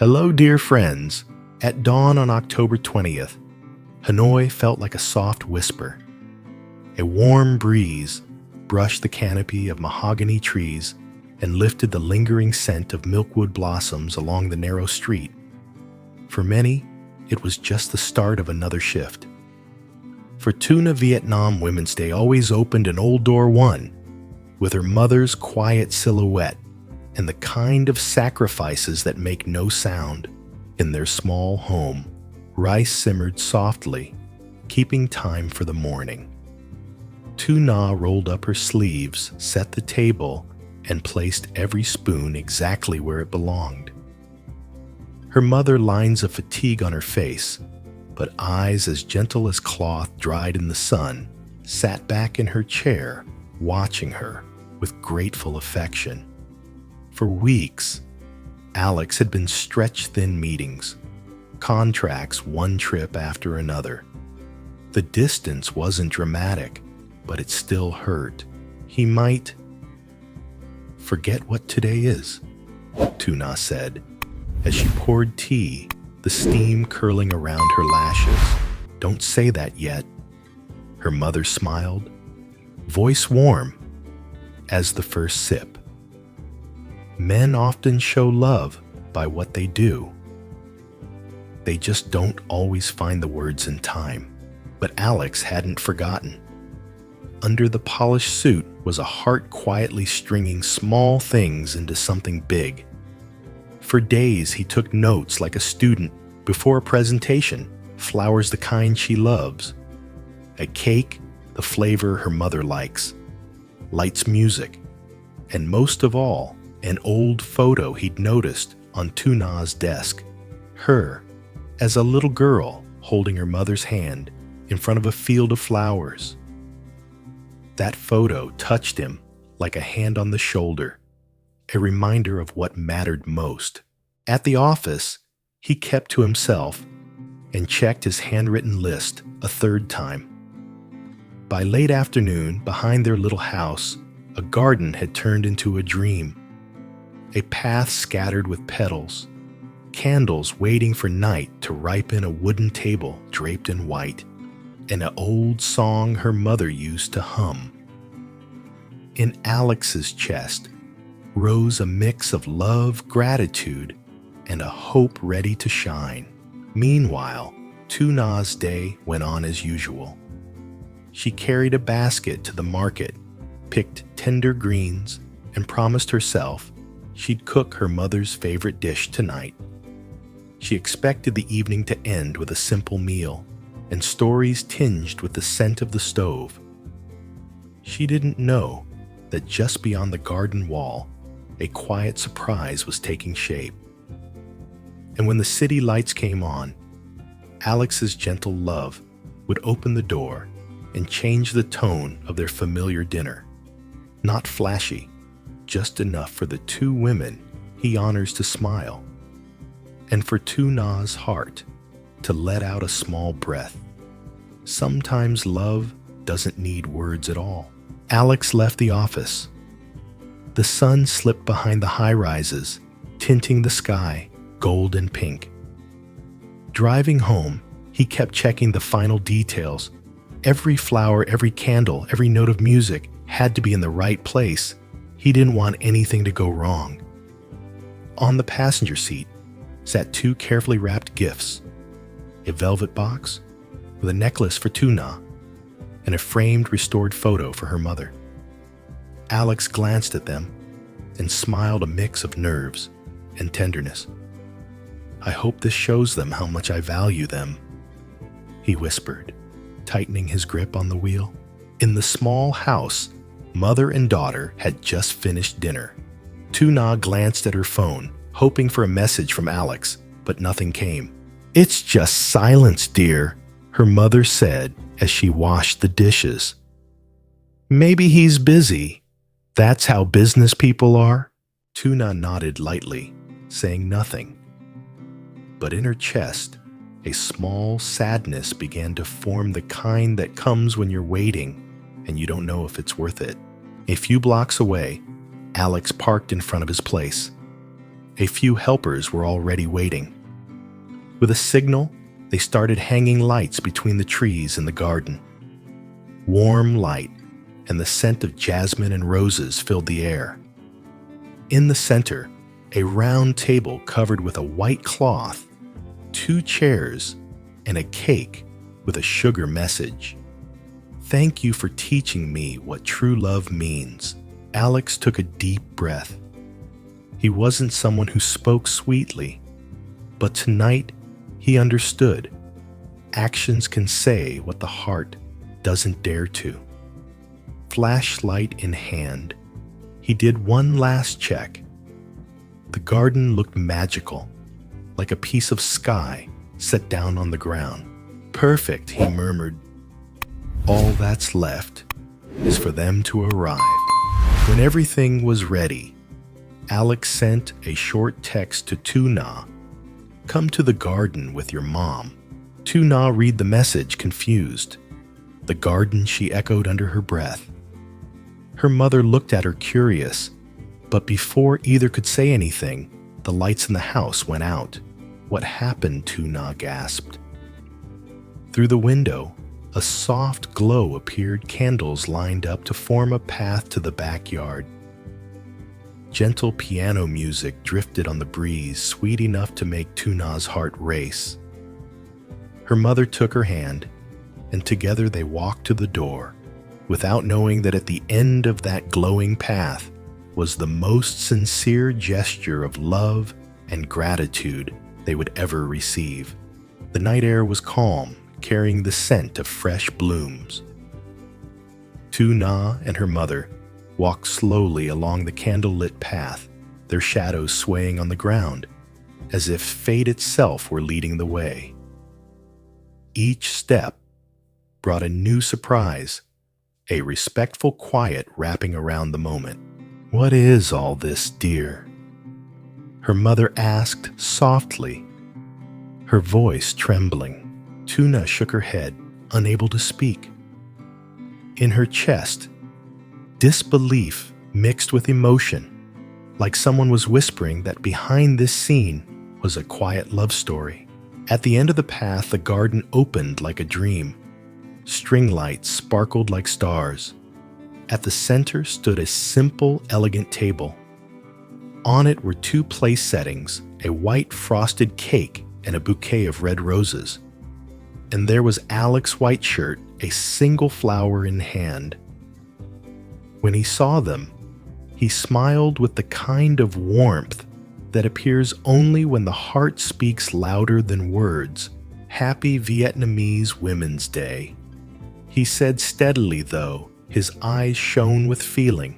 Hello, dear friends. At dawn on October 20th, Hanoi felt like a soft whisper. A warm breeze brushed the canopy of mahogany trees and lifted the lingering scent of milkwood blossoms along the narrow street. For many, it was just the start of another shift. For Tuna, Vietnam Women's Day always opened in Old Door 1, with her mother's quiet silhouette and the kind of sacrifices that make no sound. In their small home, rice simmered softly, keeping time for the morning. Tuna rolled up her sleeves, set the table, and placed every spoon exactly where it belonged. Her mother, lines of fatigue on her face, but eyes as gentle as cloth dried in the sun, sat back in her chair, watching her with grateful affection. For weeks, Alex had been stretched-thin meetings, contracts one trip after another. The distance wasn't dramatic, but it still hurt. He might forget what today is, Tuna said, as she poured tea, the steam curling around her lashes. Don't say that yet. Her mother smiled, voice warm as the first sip. Men often show love by what they do. They just don't always find the words in time. But Alex hadn't forgotten. Under the polished suit was a heart quietly stringing small things into something big. For days he took notes like a student before a presentation, flowers the kind she loves, a cake, the flavor her mother likes, lights music, and most of all, an old photo he'd noticed on Tuna's desk, her as a little girl holding her mother's hand in front of a field of flowers. That photo touched him like a hand on the shoulder, a reminder of what mattered most. At the office, he kept to himself and checked his handwritten list a third time. By late afternoon, behind their little house, a garden had turned into a dream. A path scattered with petals, candles waiting for night to ripen a wooden table draped in white, and an old song her mother used to hum. In Alex's chest rose a mix of love, gratitude, and a hope ready to shine. Meanwhile, Tuna's day went on as usual. She carried a basket to the market, picked tender greens, and promised herself she'd cook her mother's favorite dish tonight. She expected the evening to end with a simple meal and stories tinged with the scent of the stove. She didn't know that just beyond the garden wall, a quiet surprise was taking shape. And when the city lights came on, Alex's gentle love would open the door and change the tone of their familiar dinner. Not flashy, just enough for the two women he honors to smile, and for Tuna's heart to let out a small breath. Sometimes love doesn't need words at all. Alex left the office. The sun slipped behind the high-rises, tinting the sky gold and pink. Driving home, he kept checking the final details. Every flower, every candle, every note of music had to be in the right place. He didn't want anything to go wrong. On the passenger seat sat two carefully wrapped gifts, a velvet box with a necklace for Tuna and a framed restored photo for her mother. Alex glanced at them and smiled, a mix of nerves and tenderness. I hope this shows them how much I value them, he whispered, tightening his grip on the wheel. In the small house, mother and daughter had just finished dinner. Tuna glanced at her phone, hoping for a message from Alex, but nothing came. It's just silence, dear, her mother said as she washed the dishes. Maybe he's busy. That's how business people are. Tuna nodded lightly, saying nothing. But in her chest, a small sadness began to form, the kind that comes when you're waiting and you don't know if it's worth it. A few blocks away, Alex parked in front of his place. a few helpers were already waiting. With a signal, they started hanging lights between the trees in the garden. Warm light and the scent of jasmine and roses filled the air. In the center, a round table covered with a white cloth, 2 chairs, and a cake with a sugar message. "Thank you for teaching me what true love means." Alex took a deep breath. He wasn't someone who spoke sweetly, but tonight he understood. Actions can say what the heart doesn't dare to. Flashlight in hand, he did one last check. The garden looked magical, like a piece of sky set down on the ground. "Perfect," he murmured. "All that's left is for them to arrive." When everything was ready, Alex sent a short text to LYTUNA. "Come to the garden with your mom." LYTUNA read the message confused. "The garden," she echoed under her breath. Her mother looked at her curious, but before either could say anything, the lights in the house went out. "What happened?" LYTUNA gasped. Through the window, a soft glow appeared, candles lined up to form a path to the backyard. Gentle piano music drifted on the breeze, sweet enough to make LYTUNA's heart race. Her mother took her hand, and together they walked to the door, without knowing that at the end of that glowing path was the most sincere gesture of love and gratitude they would ever receive. The night air was calm, carrying the scent of fresh blooms. LYTUNA and her mother walked slowly along the candlelit path, their shadows swaying on the ground, as if fate itself were leading the way. Each step brought a new surprise, a respectful quiet wrapping around the moment. "What is all this, dear?" her mother asked softly, her voice trembling. LYTUNA shook her head, unable to speak. In her chest, disbelief mixed with emotion, like someone was whispering that behind this scene was a quiet love story. At the end of the path, the garden opened like a dream. String lights sparkled like stars. At the center stood a simple, elegant table. On it were 2 place settings, a white frosted cake and a bouquet of red roses. And there was Alex's white shirt, a single flower in hand. When he saw them, he smiled with the kind of warmth that appears only when the heart speaks louder than words. "Happy Vietnamese Women's Day," he said steadily, though his eyes shone with feeling.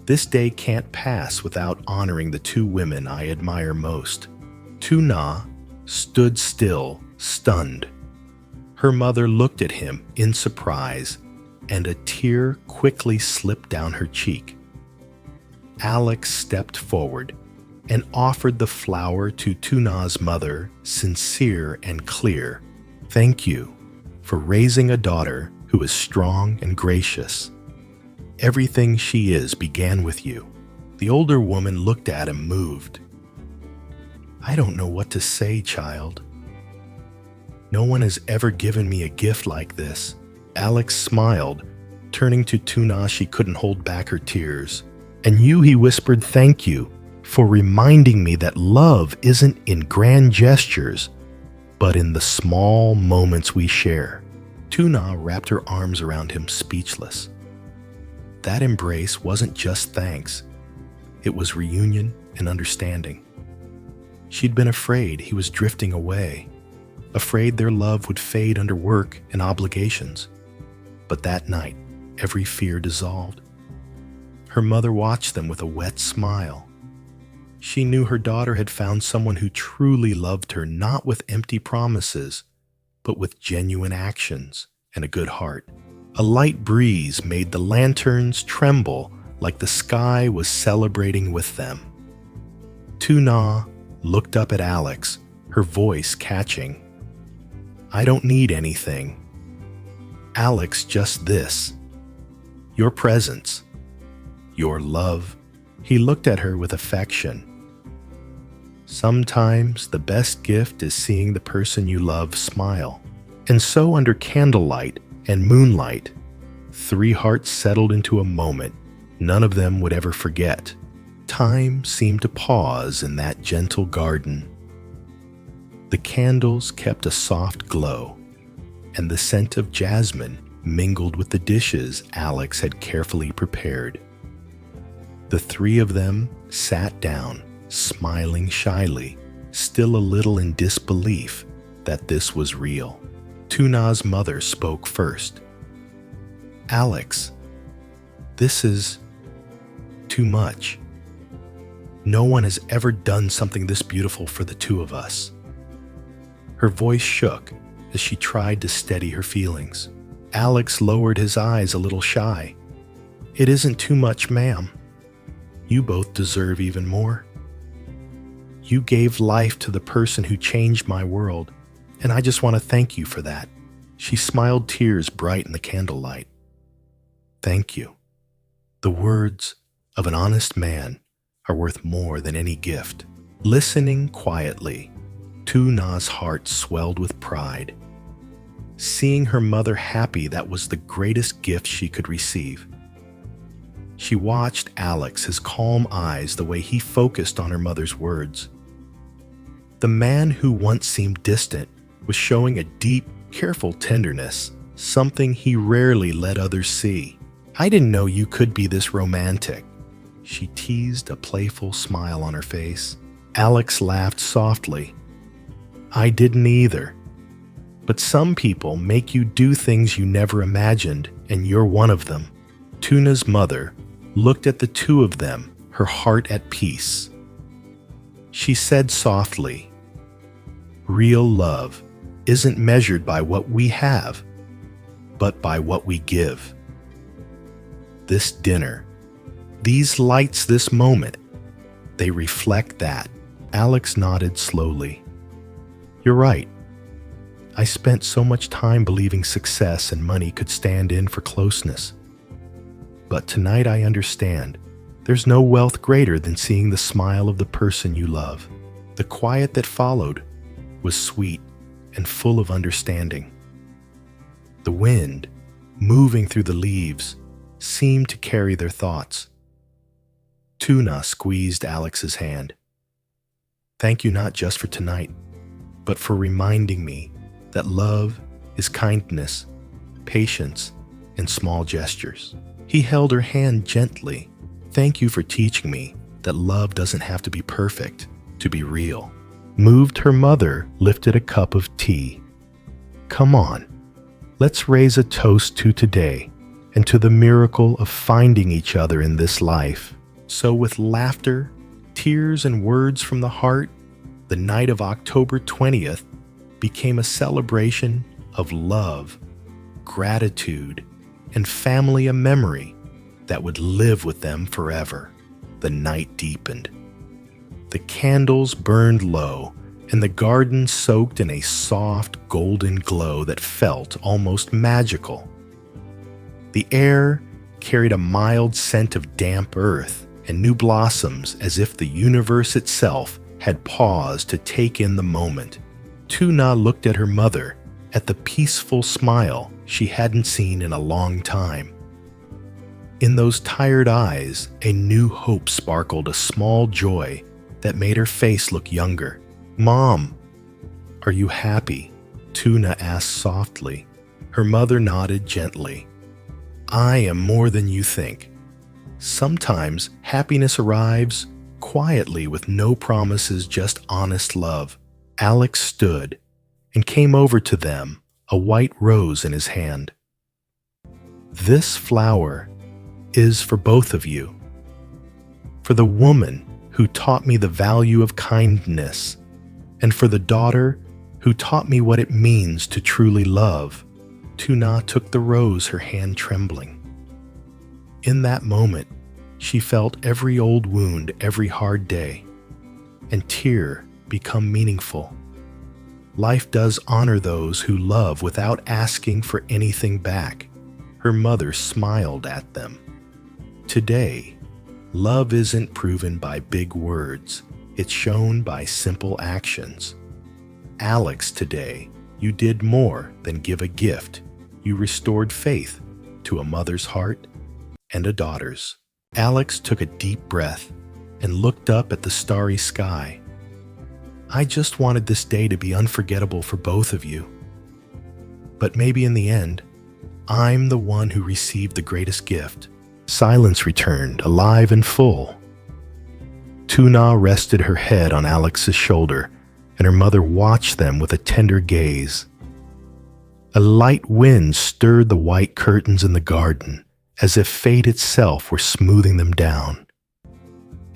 "This day can't pass without honoring the 2 women I admire most." LYTUNA stood still, stunned. Her mother looked at him in surprise, and a tear quickly slipped down her cheek. Alex stepped forward and offered the flower to LYTUNA's mother, sincere and clear. "Thank you for raising a daughter who is strong and gracious. Everything she is began with you." The older woman looked at him, moved. "I don't know what to say, child. No one has ever given me a gift like this." Alex smiled, turning to LYTUNA. She couldn't hold back her tears. "And you," he whispered, "thank you for reminding me that love isn't in grand gestures, but in the small moments we share." LYTUNA wrapped her arms around him, speechless. That embrace wasn't just thanks. It was reunion and understanding. She'd been afraid he was drifting away, afraid their love would fade under work and obligations. But that night, every fear dissolved. Her mother watched them with a wet smile. She knew her daughter had found someone who truly loved her, not with empty promises, but with genuine actions and a good heart. A light breeze made the lanterns tremble like the sky was celebrating with them. LYTUNA looked up at Alex, her voice catching. "I don't need anything. Alex, just this. Your presence. Your love." He looked at her with affection. Sometimes the best gift is seeing the person you love smile. And so under candlelight and moonlight, 3 hearts settled into a moment none of them would ever forget. Time seemed to pause in that gentle garden. The candles kept a soft glow, and the scent of jasmine mingled with the dishes Alex had carefully prepared. The 3 of them sat down, smiling shyly, still a little in disbelief that this was real. Tuna's mother spoke first. "Alex, this is too much. No one has ever done something this beautiful for the 2 of us." Her voice shook as she tried to steady her feelings. Alex lowered his eyes a little shy. "It isn't too much, ma'am. You both deserve even more. You gave life to the person who changed my world, and I just want to thank you for that." She smiled, tears bright in the candlelight. "Thank you. The words of an honest man are worth more than any gift." Listening quietly, Tuna's heart swelled with pride. Seeing her mother happy, that was the greatest gift she could receive. She watched Alex, his calm eyes, the way he focused on her mother's words. The man who once seemed distant was showing a deep, careful tenderness, something he rarely let others see. "I didn't know you could be this romantic." She teased, a playful smile on her face. Alex laughed softly. "I didn't either. But some people make you do things you never imagined, and you're one of them." Tuna's mother looked at the 2 of them, her heart at peace. She said softly, "Real love isn't measured by what we have, but by what we give." This dinner, these lights, this moment, they reflect that. Alex nodded slowly. "You're right. I spent so much time believing success and money could stand in for closeness. But tonight I understand there's no wealth greater than seeing the smile of the person you love." The quiet that followed was sweet and full of understanding. The wind, moving through the leaves, seemed to carry their thoughts. Tuna squeezed Alex's hand. "Thank you not just for tonight, but for reminding me that love is kindness, patience, and small gestures." He held her hand gently. "Thank you for teaching me that love doesn't have to be perfect to be real." Moved, her mother lifted a cup of tea. "Come on, let's raise a toast to today and to the miracle of finding each other in this life." So with laughter, tears, and words from the heart, the night of October 20th became a celebration of love, gratitude, and family, a memory that would live with them forever. The night deepened. The candles burned low, and the garden soaked in a soft, golden glow that felt almost magical. The air carried a mild scent of damp earth and new blossoms, as if the universe itself had paused to take in the moment. Tuna looked at her mother, at the peaceful smile she hadn't seen in a long time. In those tired eyes, a new hope sparkled, a small joy that made her face look younger. "Mom, are you happy?" Tuna asked softly. Her mother nodded gently. "I am more than you think. Sometimes happiness arrives quietly with no promises, just honest love." Alex stood and came over to them, a white rose in his hand. "This flower is for both of you. For the woman who taught me the value of kindness, and for the daughter who taught me what it means to truly love." Tuna took the rose, her hand trembling. In that moment, she felt every old wound, every hard day, and tear become meaningful. Life does honor those who love without asking for anything back. Her mother smiled at them. Today, love isn't proven by big words. It's shown by simple actions. Alex, today, you did more than give a gift. You restored faith to a mother's heart and a daughter's. Alex took a deep breath and looked up at the starry sky. I just wanted this day to be unforgettable for both of you. But maybe in the end, I'm the one who received the greatest gift. Silence returned, alive and full. Tuna rested her head on Alex's shoulder, and her mother watched them with a tender gaze. A light wind stirred the white curtains in the garden, as if fate itself were smoothing them down.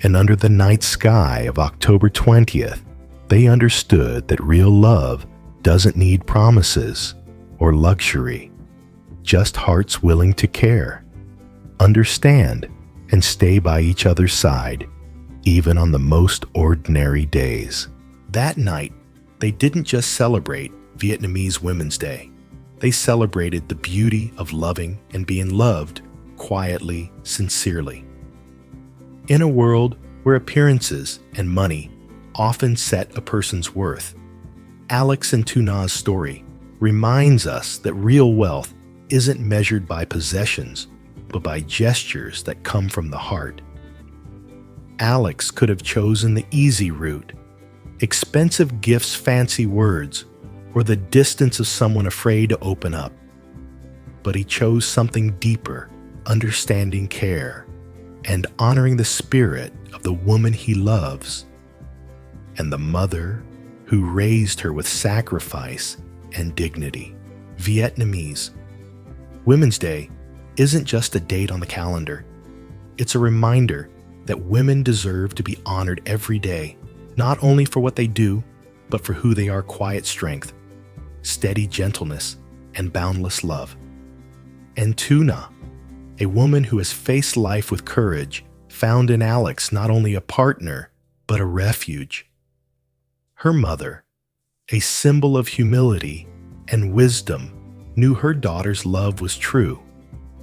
And under the night sky of October 20th, they understood that real love doesn't need promises or luxury, just hearts willing to care, understand, and stay by each other's side, even on the most ordinary days. That night, they didn't just celebrate Vietnamese Women's Day. They celebrated the beauty of loving and being loved quietly, sincerely. In a world where appearances and money often set a person's worth, Alex and Tuna's story reminds us that real wealth isn't measured by possessions, but by gestures that come from the heart. Alex could have chosen the easy route, expensive gifts, fancy words, or the distance of someone afraid to open up. But he chose something deeper, understanding care, and honoring the spirit of the woman he loves, and the mother who raised her with sacrifice and dignity. Vietnamese Women's Day isn't just a date on the calendar. It's a reminder that women deserve to be honored every day, not only for what they do, but for who they are: quiet strength, steady gentleness, and boundless love. And Tuna, a woman who has faced life with courage, found in Alex not only a partner, but a refuge. Her mother, a symbol of humility and wisdom, knew her daughter's love was true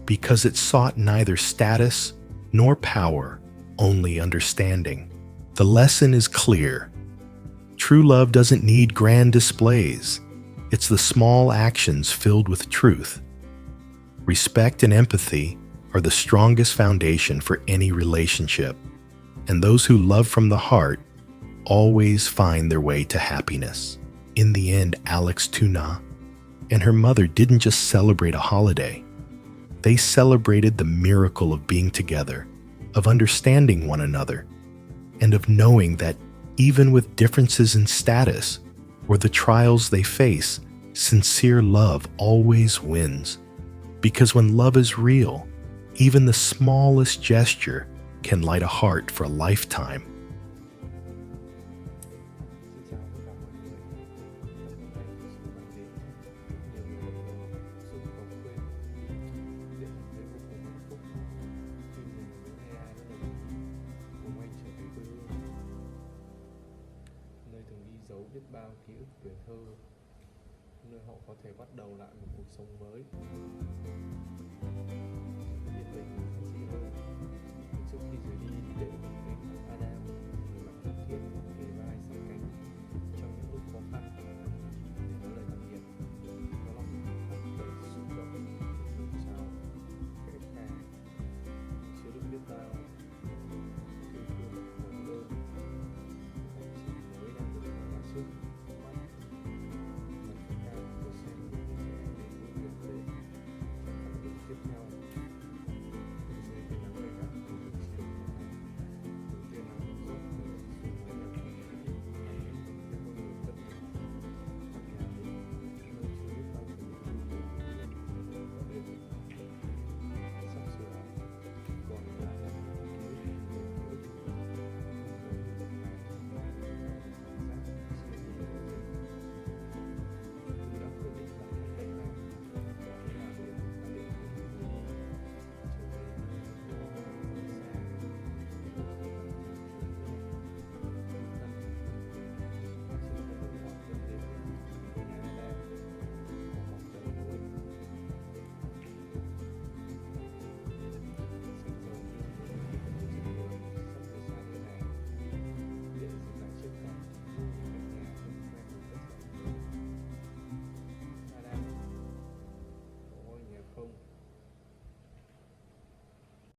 because it sought neither status nor power, only understanding. The lesson is clear. True love doesn't need grand displays. It's the small actions filled with truth. Respect and empathy are the strongest foundation for any relationship, and those who love from the heart always find their way to happiness. In the end, Alex Tuna and her mother didn't just celebrate a holiday. They celebrated the miracle of being together, of understanding one another, and of knowing that even with differences in status or the trials they face, sincere love always wins. Because when love is real, even the smallest gesture can light a heart for a lifetime. Nơi từng ghi dấu biết bao ký ức tuổi thơ, nơi họ có thể bắt đầu lại một cuộc sống mới. Nhiệt tình và chị hơn. Trước khi rời đi để bình tĩnh Adam